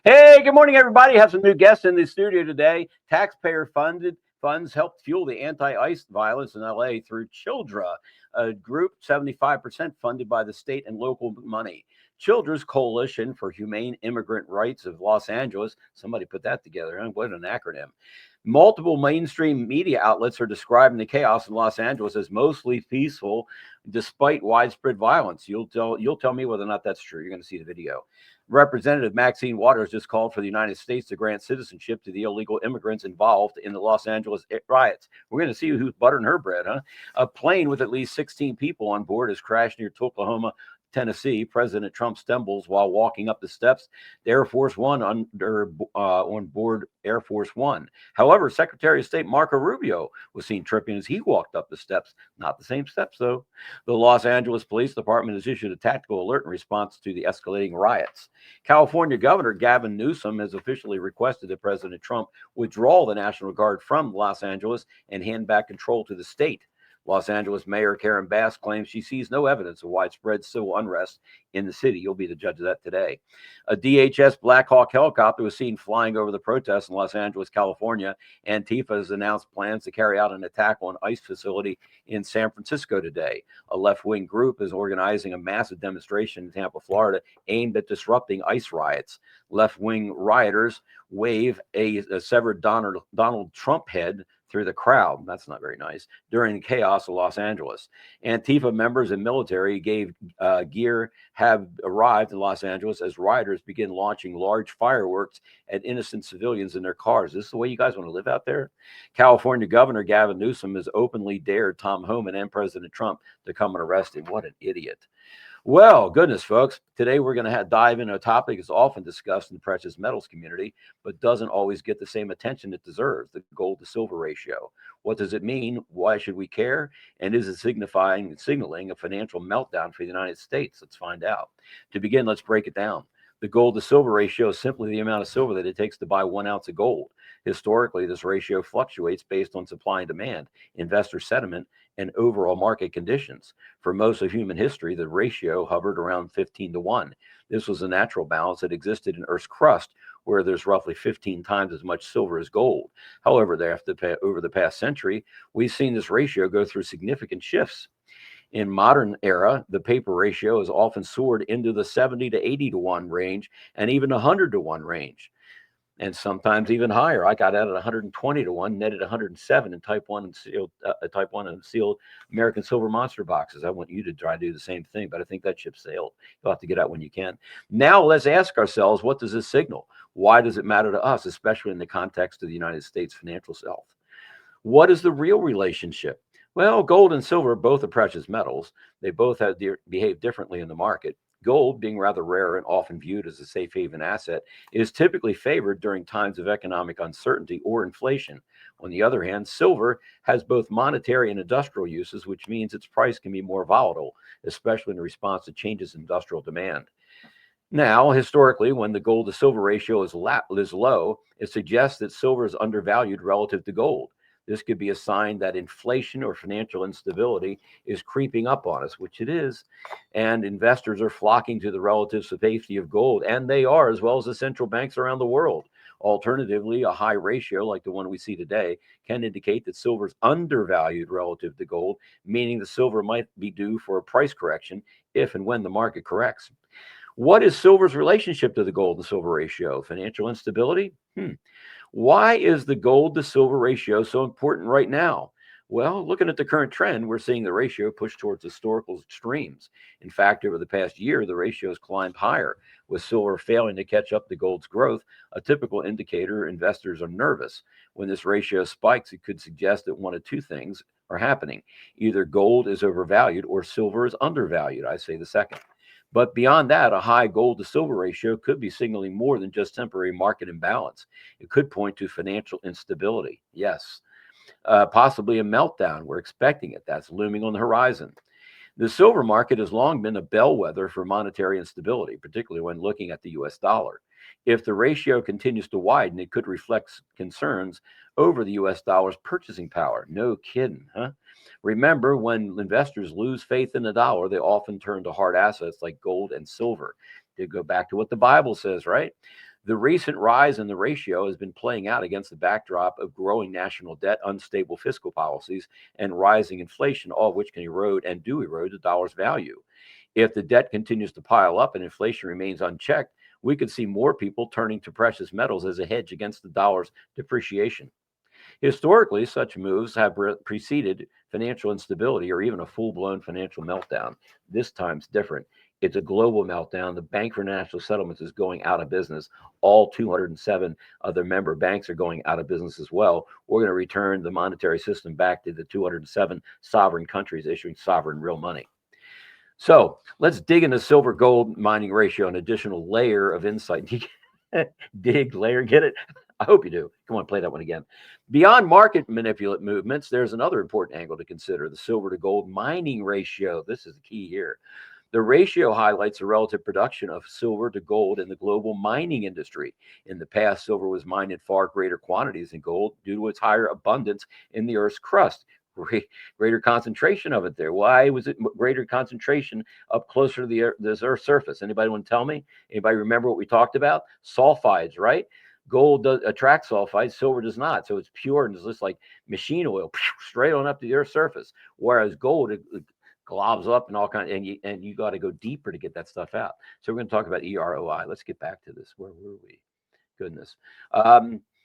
Hey, good morning, everybody. Have some new guests in the studio today. Taxpayer-funded funds helped fuel the anti-ICE violence in LA through Childra, a group 75% funded by the state and local money. Childra's Coalition for Humane Immigrant Rights of Los Angeles. Somebody put that together. Huh? What an acronym. Multiple mainstream media outlets are describing the chaos in Los Angeles as mostly peaceful, despite widespread violence. You'll tell me whether or not that's true. You're going to see the video. Representative Maxine Waters just called for the United States to grant citizenship to the illegal immigrants involved in the Los Angeles riots. We're going to see who's buttering her bread, huh? A plane with at least 16 people on board has crashed near Tullahoma, Tennessee. President Trump stumbles while walking up the steps to Air Force One on board Air Force One. However, Secretary of State Marco Rubio was seen tripping as he walked up the steps. Not the same steps, though. The Los Angeles Police Department has issued a tactical alert in response to the escalating riots. California Governor Gavin Newsom has officially requested that President Trump withdraw the National Guard from Los Angeles and hand back control to the state. Los Angeles Mayor Karen Bass claims she sees no evidence of widespread civil unrest in the city. You'll be the judge of that today. A DHS Black Hawk helicopter was seen flying over the protests in Los Angeles, California. Antifa has announced plans to carry out an attack on ICE facility in San Francisco today. A left-wing group is organizing a massive demonstration in Tampa, Florida, aimed at disrupting ICE riots. Left-wing rioters wave a severed Donald Trump head through the crowd. That's not very nice. During the chaos of Los Angeles, Antifa members and military gear have arrived in Los Angeles as rioters begin launching large fireworks at innocent civilians in their cars. Is this the way you guys want to live out there? California Governor Gavin Newsom has openly dared Tom Homan and President Trump to come and arrest him. What an idiot. Well, goodness, folks, today we're going to dive into a topic that's often discussed in the precious metals community, but doesn't always get the same attention it deserves, the gold to silver ratio. What does it mean? Why should we care? And is it signaling a financial meltdown for the United States? Let's find out. To begin, let's break it down. The gold to silver ratio is simply the amount of silver that it takes to buy 1 ounce of gold. Historically, this ratio fluctuates based on supply and demand, investor sentiment, and overall market conditions. For most of human history, the ratio hovered around 15 to 1. This was a natural balance that existed in Earth's crust, where there's roughly 15 times as much silver as gold. However, over the past century, we've seen this ratio go through significant shifts. In modern era, the paper ratio has often soared into the 70 to 80 to 1 range and even 100 to 1 range, and sometimes even higher. I got out at 120 to 1, netted 107 in type 1 and sealed American silver monster boxes. I want you to try to do the same thing, but I think that ship sailed. You'll have to get out when you can. Now let's ask ourselves, what does this signal? Why does it matter to us, especially in the context of the United States financial health? What is the real relationship? Well, gold and silver both are precious metals. They both behave differently in the market. Gold, being rather rare and often viewed as a safe haven asset, is typically favored during times of economic uncertainty or inflation. On the other hand, silver has both monetary and industrial uses, which means its price can be more volatile, especially in response to changes in industrial demand. Now, historically, when the gold to silver ratio is low, it suggests that silver is undervalued relative to gold. This could be a sign that inflation or financial instability is creeping up on us, which it is, and investors are flocking to the relative safety of gold, and they are, as well as the central banks around the world. Alternatively, a high ratio like the one we see today can indicate that silver is undervalued relative to gold, meaning the silver might be due for a price correction if and when the market corrects. What is silver's relationship to the gold and silver ratio? Financial instability? Why is the gold to silver ratio so important right now? Well, looking at the current trend, we're seeing the ratio push towards historical extremes. In fact, over the past year, the ratio has climbed higher, with silver failing to catch up to gold's growth, a typical indicator investors are nervous. When this ratio spikes, it could suggest that one of two things are happening. Either gold is overvalued or silver is undervalued. I say the second. But beyond that, a high gold to silver ratio could be signaling more than just temporary market imbalance. It could point to financial instability. Yes, possibly a meltdown. We're expecting it. That's looming on the horizon. The silver market has long been a bellwether for monetary instability, particularly when looking at the US dollar. If the ratio continues to widen, it could reflect concerns over the US dollar's purchasing power. No kidding, huh? Remember, when investors lose faith in the dollar, they often turn to hard assets like gold and silver. They go back to what the Bible says, right? The recent rise in the ratio has been playing out against the backdrop of growing national debt, unstable fiscal policies, and rising inflation, all of which can erode and do erode the dollar's value. If the debt continues to pile up and inflation remains unchecked, we could see more people turning to precious metals as a hedge against the dollar's depreciation. Historically, such moves have preceded financial instability or even a full blown financial meltdown. This time's different. It's a global meltdown. The Bank for National Settlements is going out of business. All 207 other member banks are going out of business as well. We're going to return the monetary system back to the 207 sovereign countries issuing sovereign real money. So let's dig into silver gold mining ratio, an additional layer of insight. Dig, layer, get it? I hope you do. Come on, play that one again. Beyond market manipulate movements, there's another important angle to consider, the silver to gold mining ratio. This is the key here. The ratio highlights the relative production of silver to gold in the global mining industry. In the past, silver was mined in far greater quantities than gold due to its higher abundance in the Earth's crust. Greater concentration of it there. Why was it greater concentration up closer to the Earth's surface? Anybody want to tell me? Anybody remember what we talked about? Sulfides, right? Gold does attract sulfides, silver does not. So it's pure and it's just like machine oil, straight on up to the Earth's surface. Whereas gold, it globs up and all kinds, and you got to go deeper to get that stuff out. So we're going to talk about EROI. Let's get back to this. Where were we? Goodness.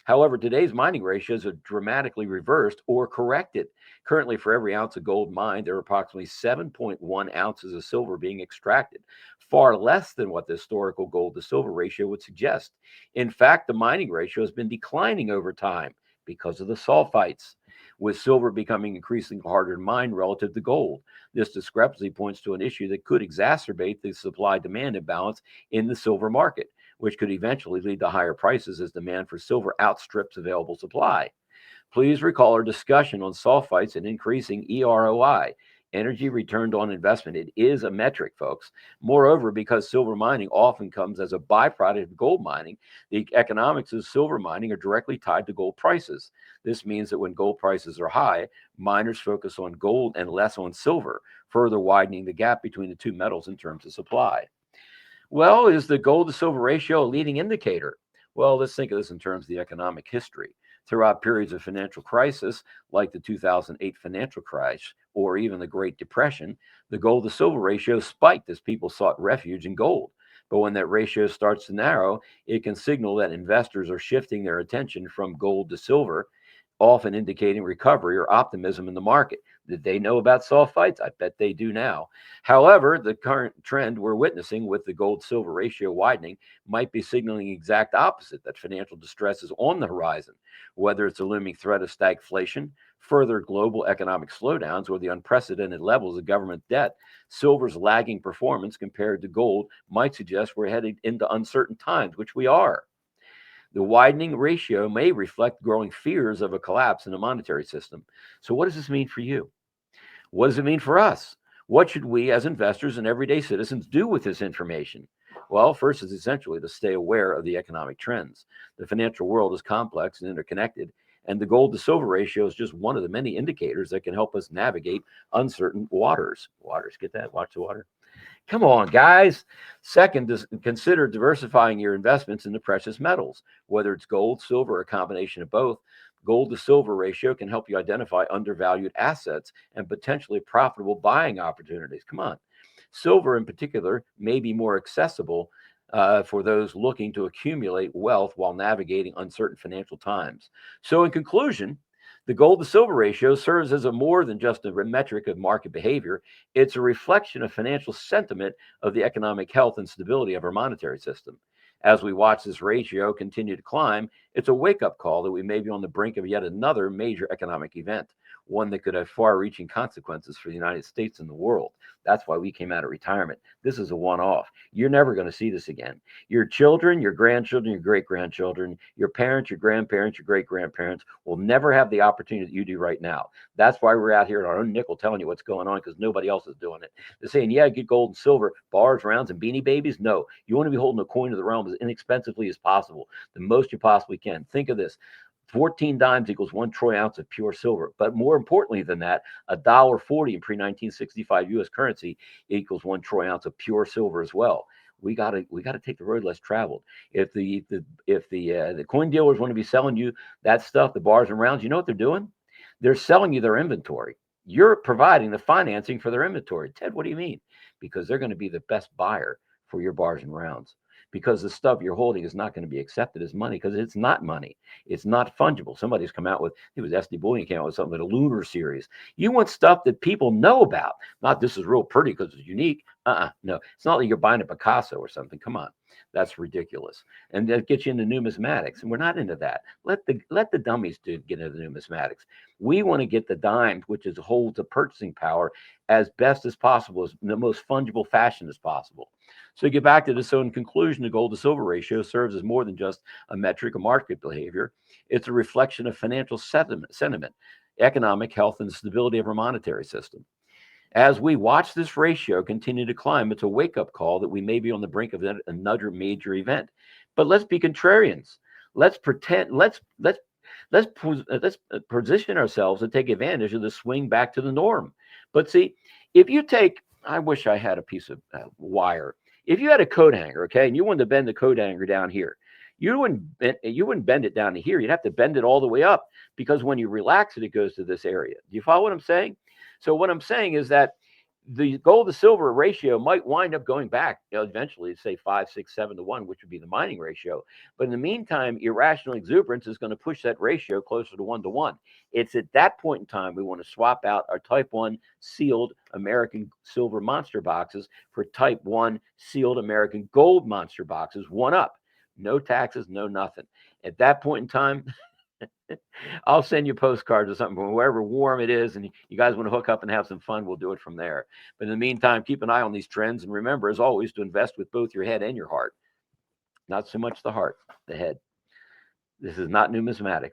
However, today's mining ratios are dramatically reversed or corrected. Currently, for every ounce of gold mined, there are approximately 7.1 ounces of silver being extracted, far less than what the historical gold to silver ratio would suggest. In fact, the mining ratio has been declining over time because of the sulfites, with silver becoming increasingly harder to mine relative to gold. This discrepancy points to an issue that could exacerbate the supply-demand imbalance in the silver market, which could eventually lead to higher prices as demand for silver outstrips available supply. Please recall our discussion on sulfites and increasing EROI, energy returned on investment. It is a metric, folks. Moreover, because silver mining often comes as a byproduct of gold mining, the economics of silver mining are directly tied to gold prices. This means that when gold prices are high, miners focus on gold and less on silver, further widening the gap between the two metals in terms of supply. Well, is the gold to silver ratio a leading indicator? Well, let's think of this in terms of the economic history. Throughout periods of financial crisis, like the 2008 financial crash or even the Great Depression, the gold to silver ratio spiked as people sought refuge in gold. But when that ratio starts to narrow, it can signal that investors are shifting their attention from gold to silver, often indicating recovery or optimism in the market. Did they know about sulfites? I bet they do now. However, the current trend we're witnessing with the gold silver ratio widening might be signaling the exact opposite, that financial distress is on the horizon. Whether it's a looming threat of stagflation, further global economic slowdowns, or the unprecedented levels of government debt, silver's lagging performance compared to gold might suggest we're heading into uncertain times, which we are. The widening ratio may reflect growing fears of a collapse in the monetary system. So, what does this mean for you? What does it mean for us? What should we, as investors and everyday citizens, do with this information? Well, first is essentially to stay aware of the economic trends. The financial world is complex and interconnected, and the gold to silver ratio is just one of the many indicators that can help us navigate uncertain waters. Waters, get that? Watch the water. Come on, guys. Second, consider diversifying your investments into precious metals, whether it's gold, silver, or a combination of both. Gold to silver ratio can help you identify undervalued assets and potentially profitable buying opportunities. Come on. Silver, in particular, may be more accessible for those looking to accumulate wealth while navigating uncertain financial times. So, in conclusion, the gold to silver ratio serves as a more than just a metric of market behavior. It's a reflection of financial sentiment of the economic health and stability of our monetary system. As we watch this ratio continue to climb, it's a wake-up call that we may be on the brink of yet another major economic event. one that could have far-reaching consequences for the United States and the world. That's why we came out of retirement. This is a one-off. You're never going to see this again. Your children, your grandchildren, your great-grandchildren, your parents, your grandparents, your great-grandparents will never have the opportunity that you do right now. That's why we're out here at our own nickel telling you what's going on, because nobody else is doing it. They're saying, yeah, get gold and silver, bars, rounds, and beanie babies. No, you want to be holding a coin of the realm as inexpensively as possible, the most you possibly can. Think of this. 14 dimes equals 1 troy ounce of pure silver. But more importantly than that, $1.40 in pre-1965 U.S. currency equals 1 troy ounce of pure silver as well. We gotta take the road less traveled. If the coin dealers want to be selling you that stuff, the bars and rounds, you know what they're doing? They're selling you their inventory. You're providing the financing for their inventory. Ted, what do you mean? Because they're going to be the best buyer for your bars and rounds. Because the stuff you're holding is not going to be accepted as money, because it's not money. It's not fungible. Somebody's come out with, it was SD Bullion came out with something, a lunar series. You want stuff that people know about, not this is real pretty because it's unique. No, it's not like you're buying a Picasso or something. Come on, that's ridiculous. And that gets you into numismatics, and we're not into that. Let the dummies get into the numismatics. We want to get the dimes, which holds the purchasing power as best as possible, as in the most fungible fashion as possible. So get back to this. So in conclusion, the gold to silver ratio serves as more than just a metric of market behavior. It's a reflection of financial sentiment, economic health, and the stability of our monetary system. As we watch this ratio continue to climb, it's a wake-up call that we may be on the brink of another major event. But let's be contrarians. Let's pretend. Let's position ourselves to take advantage of the swing back to the norm. But see, if you take, I wish I had a piece of wire. If you had a coat hanger, okay, and you wanted to bend the coat hanger down here, you wouldn't bend it down to here. You'd have to bend it all the way up, because when you relax it, it goes to this area. Do you follow what I'm saying? So what I'm saying is that the gold to silver ratio might wind up going back, eventually, say 5, 6, 7 to 1, which would be the mining ratio. But in the meantime, irrational exuberance is going to push that ratio closer to 1 to 1. It's at that point in time we want to swap out our Type 1 sealed American silver monster boxes for Type 1 sealed American gold monster boxes, one up. No taxes, no nothing. At that point in time, I'll send you postcards or something from wherever warm it is, and you guys want to hook up and have some fun, we'll do it from there. But in the meantime, keep an eye on these trends, and remember, as always, to invest with both your head and your heart. Not so much the heart, the head. This is not numismatics.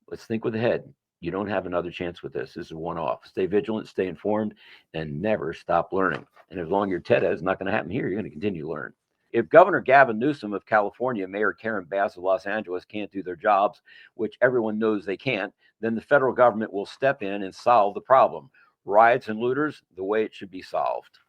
Let's think with the head. You don't have another chance with this. This is one-off. Stay vigilant, stay informed, and never stop learning. And as long as you're TED, it's not going to happen here. You're going to continue to learn. If Governor Gavin Newsom of California and Mayor Karen Bass of Los Angeles can't do their jobs, which everyone knows they can't, then the federal government will step in and solve the problem. Riots and looters, the way it should be solved.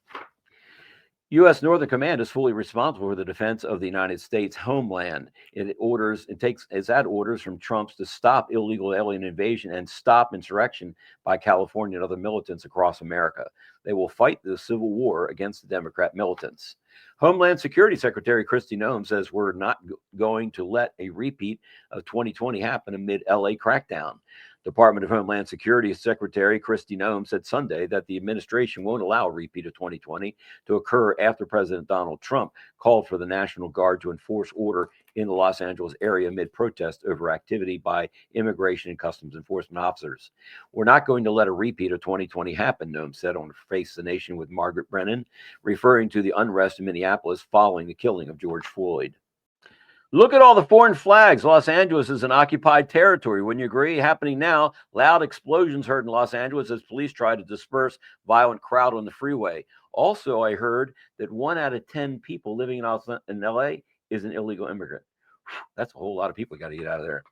U.S. Northern Command is fully responsible for the defense of the United States homeland. It's had orders from Trump's to stop illegal alien invasion and stop insurrection by California and other militants across America. They will fight the civil war against the Democrat militants. Homeland Security Secretary Kristi Noem says we're not going to let a repeat of 2020 happen amid LA crackdown. Department of Homeland Security Secretary Kristi Noem said Sunday that the administration won't allow a repeat of 2020 to occur after President Donald Trump called for the National Guard to enforce order in the Los Angeles area amid protest over activity by immigration and customs enforcement officers. We're not going to let a repeat of 2020 happen, Noem said on Face the Nation with Margaret Brennan, referring to the unrest in Minneapolis following the killing of George Floyd. Look at all the foreign flags. Los Angeles is an occupied territory. Wouldn't you agree? Happening now. Loud explosions heard in Los Angeles as police try to disperse violent crowd on the freeway. Also, I heard that 1 out of 10 people living in LA is an illegal immigrant. That's a whole lot of people got to get out of there.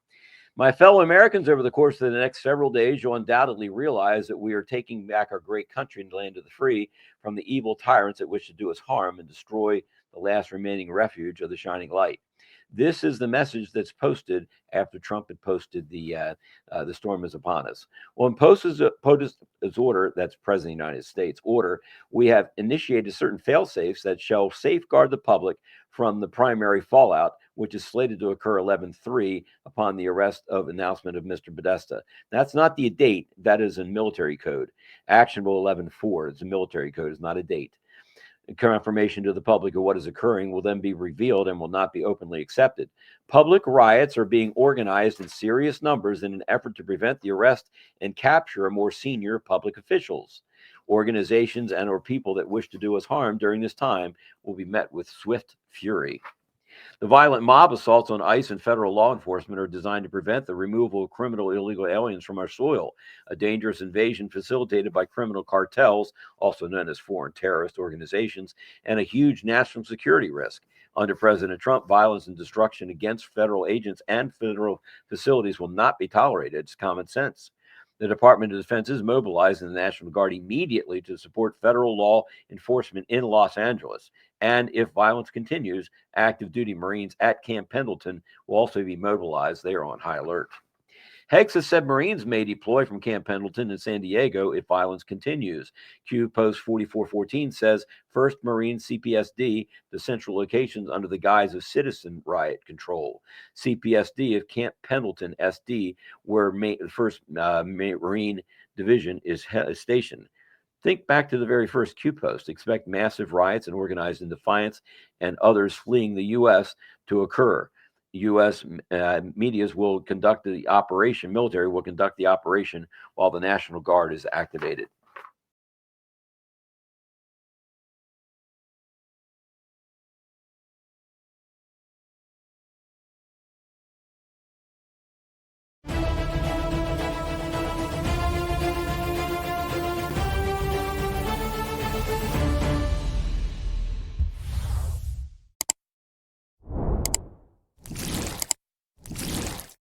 My fellow Americans, over the course of the next several days, you'll undoubtedly realize that we are taking back our great country and land of the free from the evil tyrants that wish to do us harm and destroy the last remaining refuge of the shining light. This is the message that's posted after Trump had posted the storm is upon us. Well, in POTUS' order, that's President of the United States order, we have initiated certain fail-safes that shall safeguard the public from the primary fallout, which is slated to occur 11/3 upon the announcement of Mr. Podesta. That's not the date. That is in military code. Actionable 11/4 is a military code. It's not a date. Confirmation to the public of what is occurring will then be revealed and will not be openly accepted. Public riots are being organized in serious numbers in an effort to prevent the arrest and capture of more senior public officials. Organizations and or people that wish to do us harm during this time will be met with swift fury. The violent mob assaults on ICE and federal law enforcement are designed to prevent the removal of criminal illegal aliens from our soil, a dangerous invasion facilitated by criminal cartels, also known as foreign terrorist organizations, and a huge national security risk. Under President Trump, violence and destruction against federal agents and federal facilities will not be tolerated. It's common sense. The Department of Defense is mobilizing the National Guard immediately to support federal law enforcement in Los Angeles. And if violence continues, active duty Marines at Camp Pendleton will also be mobilized. They are on high alert. Heggs has said Marines may deploy from Camp Pendleton and San Diego if violence continues. Q Post 4414 says 1st Marine CPSD to central locations under the guise of citizen riot control. CPSD of Camp Pendleton SD, where the 1st Marine Division is stationed. Think back to the very first Q Post. Expect massive riots and organized in defiance and others fleeing the U.S. to occur. U.S. Medias will conduct the operation, military will conduct the operation while the National Guard is activated.